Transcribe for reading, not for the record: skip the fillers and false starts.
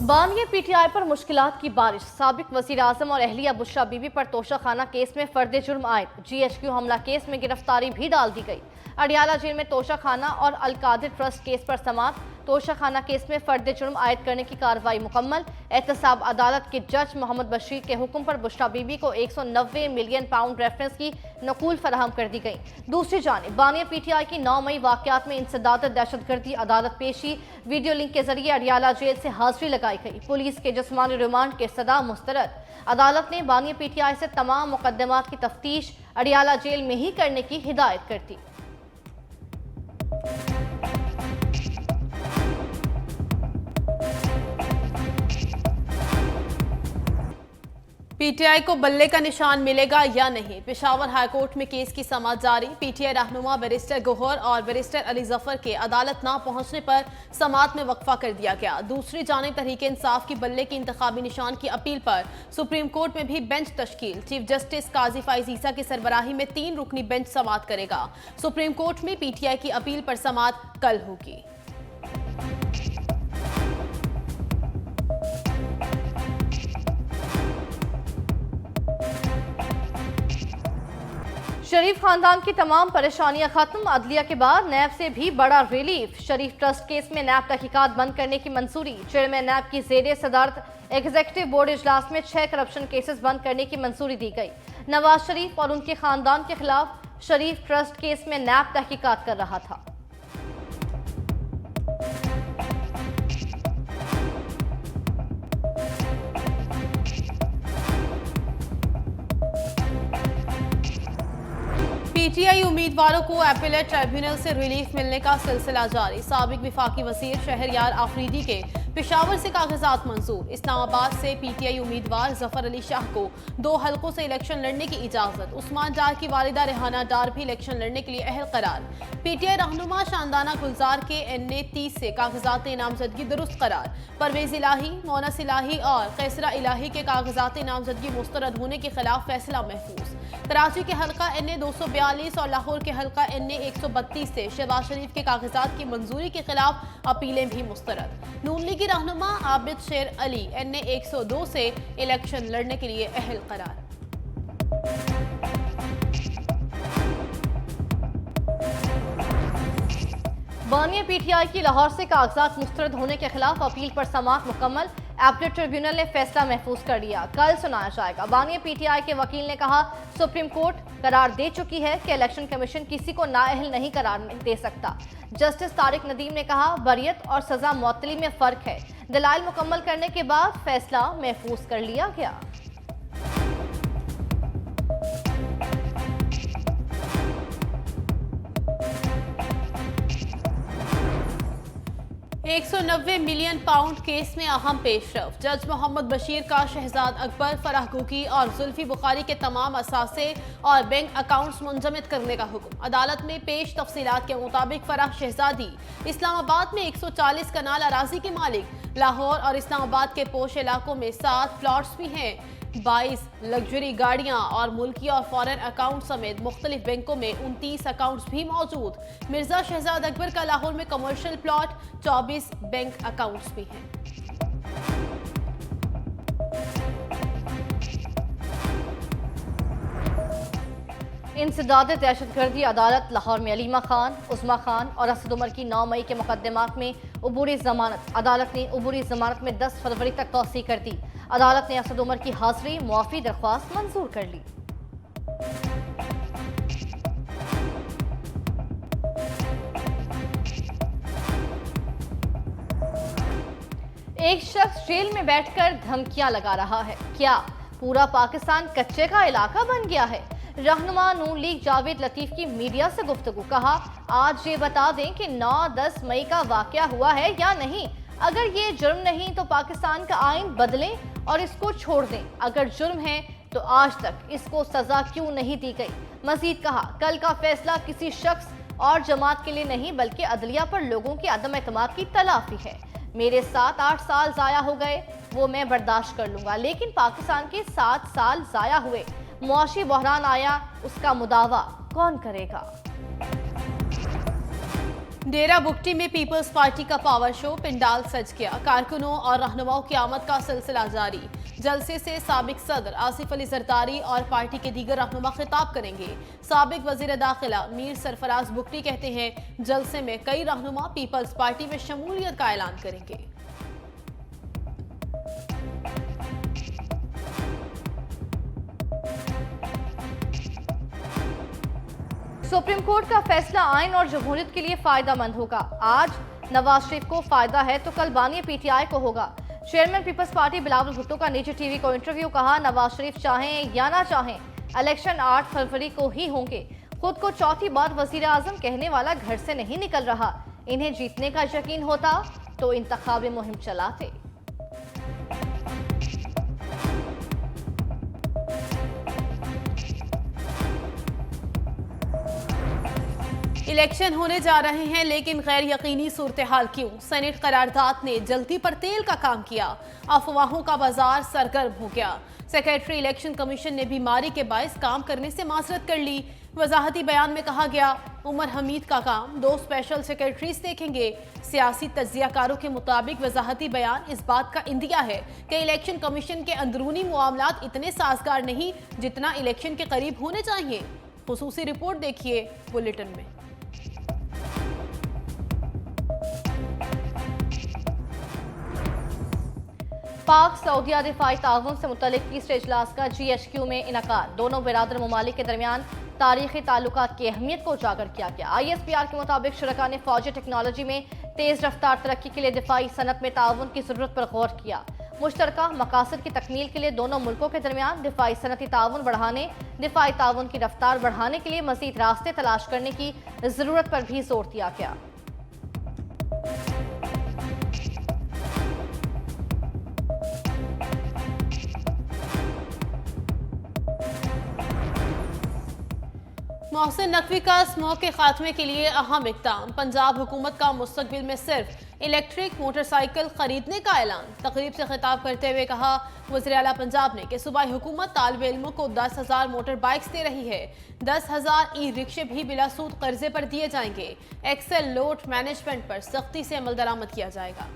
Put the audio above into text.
बानिया PTI पर मुश्किलात की बारिश। साबिक वज़ीर आज़म और अहलिया बुशरा बीबी पर तोशाखाना केस में फर्द जुर्म आयद। GHQ हमला केस में गिरफ्तारी भी डाल दी गई। अडियाला जेल में तोशाखाना और अलकादिर ट्रस्ट केस पर समाअत। तोशाखाना केस में फर्द जुर्म आयद करने की कार्रवाई मुकम्मल। एहतसाब अदालत के जज मोहम्मद बशीर के हुक्म पर बुशरा बीबी को 190 मिलियन पाउंड रेफरेंस की नकूल फराहम कर दी गई। दूसरी जानिब बानिया पीटीआई की 9 मई वाकयात में इंसदाद दहशतगर्दी अदालत पेशी वीडियो लिंक के जरिए अडियाला जेल से हाजिरी लगाई गई। पुलिस के जिस्मानी रिमांड के सदा मुस्तरद। अदालत ने बानिया पीटीआई से तमाम मुकदमात की तफ्तीश अडियाला जेल में ही करने की हिदायत कर दी। पीटीआई को बल्ले का निशान मिलेगा या नहीं, पेशावर हाईकोर्ट में केस की समाअत जारी। पीटीआई रहनुमा बैरिस्टर गौहर और बैरिस्टर अली जफर के अदालत ना पहुंचने पर समाअत में वक्फा कर दिया गया। दूसरी जानिब तहरीक इंसाफ की बल्ले की इंतखाबी निशान की अपील पर सुप्रीम कोर्ट में भी बेंच तश्कील। चीफ जस्टिस काजी फाइज ईसा की सरबराही में 3 रुकनी बेंच समाअत करेगा। सुप्रीम कोर्ट में पीटीआई की अपील पर समाअत कल होगी। शरीफ खानदान की तमाम परेशानियां खत्म। अदलिया के बाद नैब से भी बड़ा रिलीफ। शरीफ ट्रस्ट केस में नैब तहकीकात बंद करने की मंजूरी। चेयरमैन नैब की ज़ेरे सदारत एग्जीक्यूटिव बोर्ड इजलास में 6 करप्शन केसेस बंद करने की मंजूरी दी गई। नवाज शरीफ और उनके खानदान के खिलाफ शरीफ ट्रस्ट केस में नैब तहकीकात कर रहा था। पीटीआई उम्मीदवारों को अपीलेट ट्राइब्यूनल से रिलीफ मिलने का सिलसिला जारी। साबिक विफाकी वजीर शहरयार आफरीदी के पेशावर से कागजात मंजूर। इस्लामाबाद से पीटीआई उम्मीदवार जफर अली शाह को 2 हलकों से इलेक्शन लड़ने की इजाजत। उस्मान डार की वालिदा रेहाना डार भी इलेक्शन लड़ने के लिए अहल करार। पीटीआई रहनुमा शानदाना गुलजार के NA 30 से कागजात नामजदगी दुरुस्त करार। परवेज इलाही, मोनस इलाही और कैसरा इलाही के कागजात नामजदगी मुस्तरद होने के खिलाफ फैसला महफूज। कराची के हल्का NA 242 और लाहौर के हल्का NA 132 से शहबाज शरीफ के कागजात की मंजूरी के खिलाफ अपीलें भी मुस्तरद। नून लीगी रहनुमा आबिद शेर अली NA 102 से इलेक्शन लड़ने के लिए अहल करार। बानिया पीटीआई की लाहौर से कागजात मुस्तरद होने के खिलाफ अपील पर समाअत मुकम्मल। अपीलेट ट्रिब्यूनल ने फैसला महफूज कर लिया, कल सुनाया जाएगा। बानिया पीटीआई के वकील ने कहा, सुप्रीम कोर्ट करार दे चुकी है कि इलेक्शन कमीशन किसी को नाअहल नहीं करार दे सकता। जस्टिस तारिक नदीम ने कहा, बरियत और सजा मुअत्तली में फर्क है। दलाइल मुकम्मल करने के बाद फैसला महफूज कर लिया गया। 190 मिलियन पाउंड केस में अहम पेशरफ। जज मोहम्मद बशीर का शहजाद अकबर, फराह गुकी और जुल्फी बुखारी के तमाम असासे और बैंक अकाउंट्स मुंजमद करने का हुक्म। अदालत में पेश तफसीलात के मुताबिक फराह शहजादी इस्लामाबाद में 140 कनाल अराजी की मालिक। लाहौर और इस्लामाबाद के पोश इलाकों में 7 प्लॉट्स भी हैं। 22 लग्जरी गाड़ियां और मुल्की और फॉरेन अकाउंट समेत मुख्तलिफ बैंकों में 29 अकाउंट्स भी मौजूद। मिर्जा शहजाद अकबर का लाहौर में कमर्शियल प्लॉट, 24 बैंक अकाउंट्स भी हैं। इंसदाद दहशतगर्दी अदालत लाहौर में अलीमा खान, उस्मा खान और असद उमर की 9 मई के मुकदमात में अबूरी जमानत। अदालत ने अबूरी जमानत में 10 फरवरी तक तौसीह कर दी। अदालत ने असद उमर की हाजिरी मुआफी दरख्वास्त मंजूर कर ली। एक शख्स जेल में बैठकर धमकियां लगा रहा है। क्या पूरा पाकिस्तान कच्चे का इलाका बन गया है? रहनुमा नून लीग जावेद लतीफ की मीडिया से गुफ्तगू। कहा, आज ये बता दें कि 9-10 मई का वाकया हुआ है या नहीं। अगर ये जुर्म नहीं तो पाकिस्तान का आइन बदलें और इसको छोड़ दें। अगर जुर्म है तो आज तक इसको सजा क्यों नहीं दी गई? मजीद कहा, कल का फैसला किसी शख्स और जमात के लिए नहीं बल्कि अदलिया पर लोगों के अदम एतमाद की तलाफी है। मेरे 7-8 साल ज़ाया हो गए, वो मैं बर्दाश्त कर लूँगा, लेकिन पाकिस्तान के 7 साल ज़ाया हुए, मुआशी बहरान आया, उसका मुदावा कौन करेगा? डेरा बुगटी में पीपल्स पार्टी का पावर शो, पंडाल सज गया। कारकुनों और रहनुमाओं की आमद का सिलसिला जारी। जलसे से साबिक सदर आसिफ अली जरदारी और पार्टी के दीगर रहनुमा खिताब करेंगे। साबिक वजीर दाखिला मीर सरफराज बुगटी कहते हैं जलसे में कई रहनुमा पीपल्स पार्टी में शमूलियत का ऐलान करेंगे। सुप्रीम कोर्ट का फैसला आइन और जमहूरियत के लिए फायदेमंद होगा। आज नवाज शरीफ को फायदा है तो कल बानी पीटीआई को होगा। Chairman Peoples Party Bilawal Bhutto का निजी टीवी को इंटरव्यू। कहा, नवाज शरीफ चाहें या ना चाहें इलेक्शन 8 फरवरी को ही होंगे। खुद को चौथी बार वजीर आजम कहने वाला घर से नहीं निकल रहा। इन्हें जीतने का यकीन होता तो इंतखाबी मुहिम चलाते। इलेक्शन होने जा रहे हैं लेकिन गैर यकीनी सूरत हाल क्यों? सेनेट करारदाद ने जल्दी पर तेल का काम किया। अफवाहों का बाजार सरगर्म हो गया। सेक्रेटरी इलेक्शन कमीशन ने बीमारी के बायस काम करने से माजरत कर ली। वजाहती बयान में कहा गया, उमर हमीद का काम 2 स्पेशल सेक्रेटरीज देखेंगे। सियासी तज्जियाकारों के मुताबिक वजाहती बयान इस बात का इंदिया है कि इलेक्शन कमीशन के अंदरूनी मामलात इतने साजगार नहीं जितना इलेक्शन के करीब होने चाहिए। खुसूसी रिपोर्ट देखिए बुलेटिन में। पाक सऊदिया दिफाई ताउन से मुतल्लिक तीसरे इजलास का GHQ में इनकार। दोनों बिरादर ममालिक के दरमियान तारीखी ताल्लुकात की अहमियत को उजागर किया गया। ISPR के मुताबिक शुरका ने फौजी टेक्नोलॉजी में तेज रफ्तार तरक्की के लिए दिफाई सनत में ताउन की जरूरत पर गौर किया। मुश्तरका मकासद की तकमील के लिए दोनों मुल्कों के दरमियान दिफाई सनती ताउन बढ़ाने, दिफाई ताउन की रफ्तार बढ़ाने के लिए मजीद रास्ते तलाश करने की जरूरत पर भी जोर दिया गया। मोहसिन नकवी का स्मोक के खात्मे के लिए अहम इक़दाम। पंजाब हुकूमत का मुस्तकबिल में सिर्फ इलेक्ट्रिक मोटरसाइकिल खरीदने का ऐलान। तकरीब से खिताब करते हुए कहा, वज़ीर आला पंजाब ने कि सूबाई हुकूमत तालिब इल्मों को 10,000 मोटर बाइक्स दे रही है। 10,000 ई-रिक्शे भी बिला सूद कर्जे पर दिए जाएंगे। एक्सेल लोड मैनेजमेंट पर सख्ती से अमल दरामद किया जाएगा।